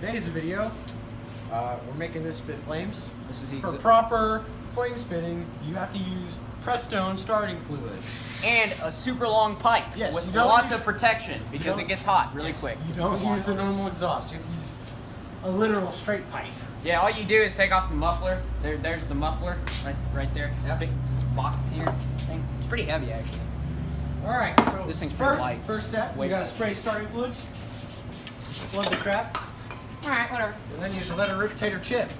today's video, we're making this spit flames. This is For proper flame spitting, you have to use Prestone starting fluid. and a super long pipe with lots of protection because it gets hot really quick. You don't use the normal exhaust. You have to use a literal straight pipe. Yeah, all you do is take off the muffler. There's the muffler right there. It's a big box here thing. It's pretty heavy actually. All right, so This thing's pretty light. First step, you gotta spray starting fluid. Flood the crap. All right, whatever. And then you just let it rotate or chip.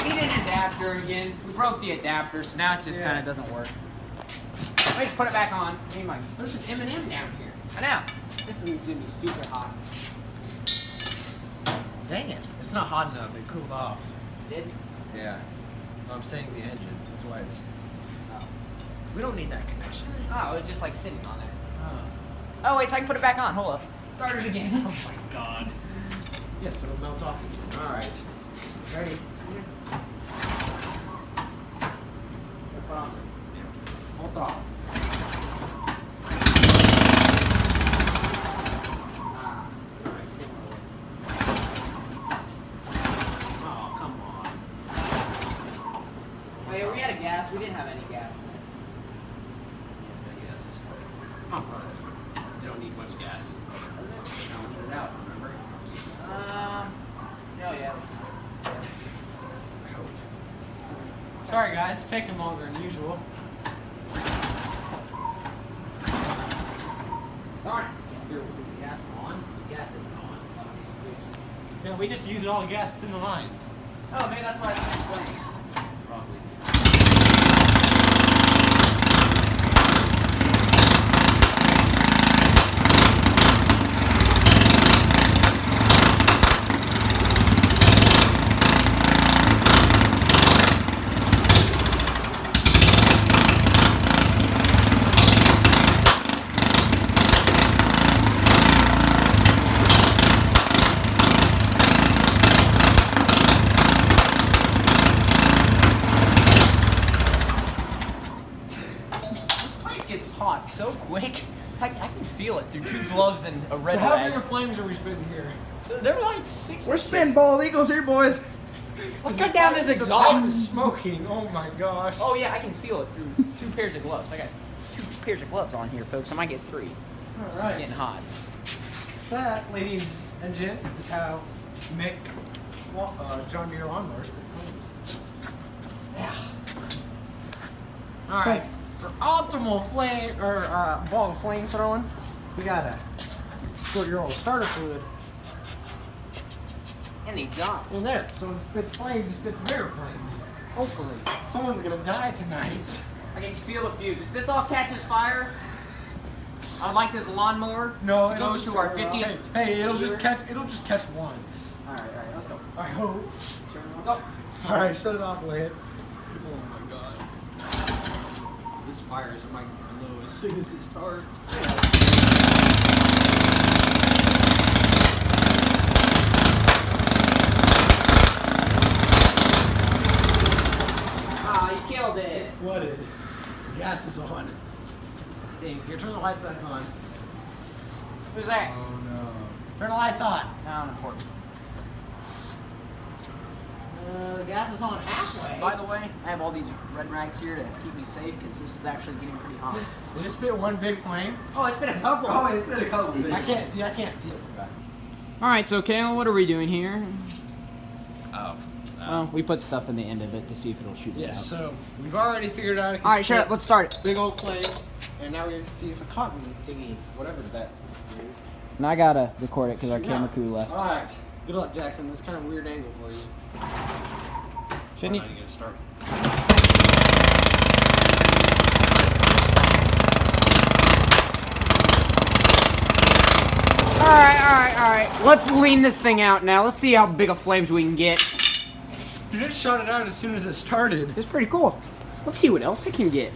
We need an adapter again. We broke the adapter, so now it just kind of doesn't work. Let me just put it back on. There's an M&M down here. I know. This is gonna be super hot. Dang it. It's not hot enough. It cooled off. Did? Yeah. I'm saying the engine. That's why it's... We don't need that connection. Oh, it's just like sitting on there. Oh wait, so I can put it back on. Hold up. Start it again. Oh my god. Yes, it'll melt off again. Alright. Ready? Hold on. Oh, come on. Oh yeah, we had a gas. We didn't have any gas. Yes. Come on, you don't need much gas. Don't put it out, remember? Oh yeah. Sorry guys, it's taking longer than usual. Darn it. Here, is the gas on? The gas isn't on. Yeah, we just used all the gas that's in the lines. Oh, maybe that's why it's not flames. Probably. It's hot so quick. I can feel it through 2 gloves and a red So how rag. big of flames are we spitting here? They're like 6. We're spitting bald eagles here, boys. Let's cut down this The pipe exhaust. is smoking. Oh my gosh. Oh yeah, I can feel it through 2 pairs of gloves. I got 2 pairs of gloves on here, folks. I might get 3. All right. It's getting hot. So that, ladies and gents, is how you make John Deere lawnmowers spit flames. Yeah. All right. For optimal flame or ball of flame throwing, we gotta put your old starter fluid And the exhaust. in there. So when it spits flames, it spits bigger flames. Hopefully, someone's gonna die tonight. I can feel the fuse. If this all catches fire, I like this lawnmower. No, Go it'll just to our 50th. Hey, it'll just catch once. All right, let's go. I hope. Turn it on. Go. All right, shut it off, Lance. Oh my god. This fire is might blow as soon as it starts. Ah, you killed it. Flooded. The gas is on. Here, turn the lights back on. Who's that? Oh no. Turn the lights on. Not important. The gas is on halfway. By the way, I have all these red rags here to keep me safe because this is actually getting pretty hot. Did it spit one big flame? Oh, it's been a couple. it's been a couple. I can't see it from back. All right, so Kayla, what are we doing here? Oh. Well, we put stuff in the end of it to see if it'll shoot it Yes, out. so we've already figured out. All right, shut up. Let's start it. Big old flames, and now we have to see if a cotton thingy, whatever that is. And I gotta record it because our camera crew left. All right. Good luck, Jackson. This is kind of a weird angle for you. Shouldn't How are you gonna start? All right. Let's lean this thing out now. Let's see how big of flames we can get. You just shot it out as soon as it started. It's pretty cool. Let's see what else it can get.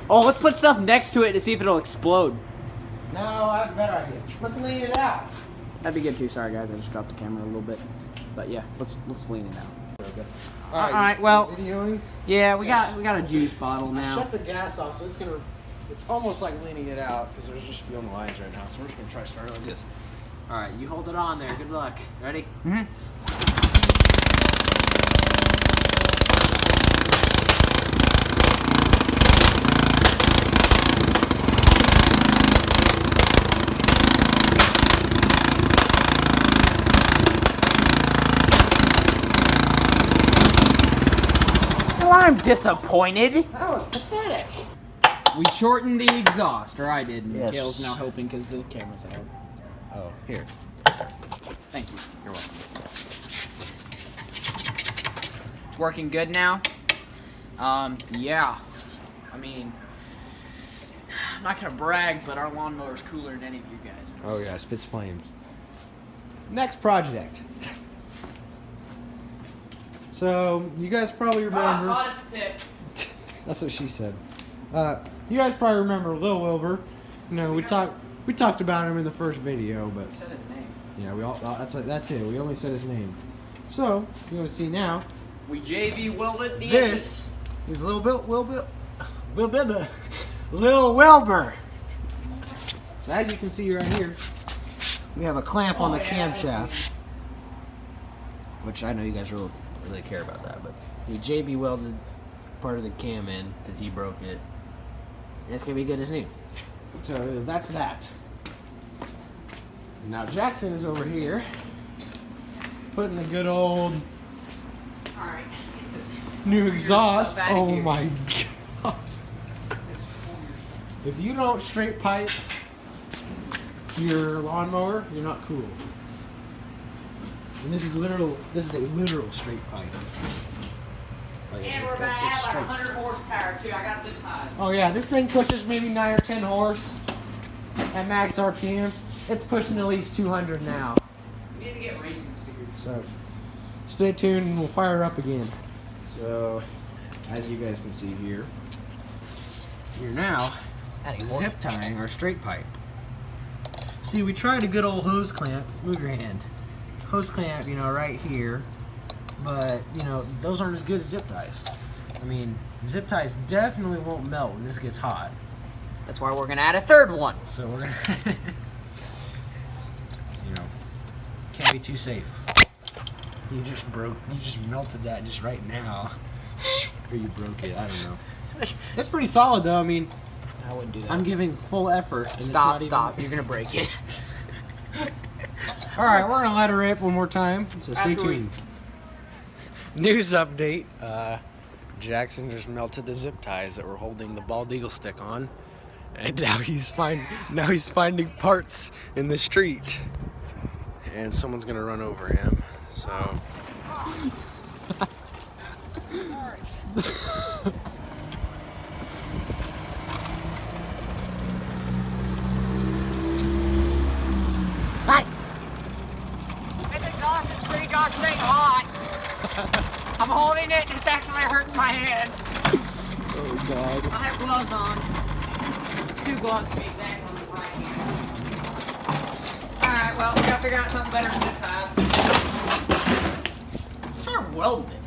Oh, let's put stuff next to it to see if it'll explode. No, I have a better idea. Let's lean it out. That'd be good too. Sorry guys, I just dropped the camera a little bit. But yeah, let's lean it out. All right, well, videoing. yeah, we got a juice bottle I now. shut the gas off, so it's almost like leaning it out because there's just fuel lines right now. So we're just gonna try to start it like this. All right, you hold it on there. Good luck. Ready? Mm-hmm. Well, I'm disappointed. That was pathetic. We shortened the exhaust, or I did. And Yes. Gail's now helping because the camera's out. Oh, here. Thank you. You're welcome. It's working good now. Yeah. I mean, I'm not gonna brag, but our lawnmower's cooler than any of you guys. Oh yeah, spits flames. Next project. So you guys probably remember. hot at the tip. That's what she said. You guys probably remember Lil Wilbur. You know, we talked about him in the first video, but Said his name. yeah, we all that's it. We only said his name. So if you want to see now, We JV welded the this is Lil Wilbur. So as you can see right here, we have a clamp on the camshaft, which I know you guys really care about that, but we JB welded part of the cam in because he broke it, and it's gonna be good as new. So that's that. Now Jackson is over here putting the good old Alright, get this. new exhaust. stuff outta Oh here. my gosh. If you don't straight pipe your lawnmower, you're not cool. And this is a literal straight pipe. Like, And we're gonna it's add like straight. 100 horsepower too. I got zip ties. Oh yeah, this thing pushes maybe 9 or 10 horse at max RPM. It's pushing at least 200 now. We need to get racing stickers. So stay tuned and we'll fire up again. So as you guys can see here, we're now zip tying our straight pipe. See, we tried a good old hose clamp. Move your hand. Hose clamp, you know, right here. But, you know, those aren't as good as zip ties. I mean, zip ties definitely won't melt when this gets hot. That's why we're gonna add a third one. So we're gonna, you know, can't be too safe. You just melted that just right now. Or you broke it, I don't know. It's pretty solid though, I mean, I wouldn't do that. I'm giving full effort. And Stop, it's stop. not You're gonna break it. Alright, we're gonna let her rip one more time, so stay After we- tuned. News update, Jackson just melted the zip ties that were holding the bald eagle stick on. And now he's finding parts in the street. And someone's gonna run over him. So Hi. This exhaust is pretty gosh dang hot. I'm holding it and it's actually hurting my hand. oh god. I have gloves on. 2 gloves to be exact on the right hand. Alright, well, we gotta figure out something better than zip ties. Start welding it.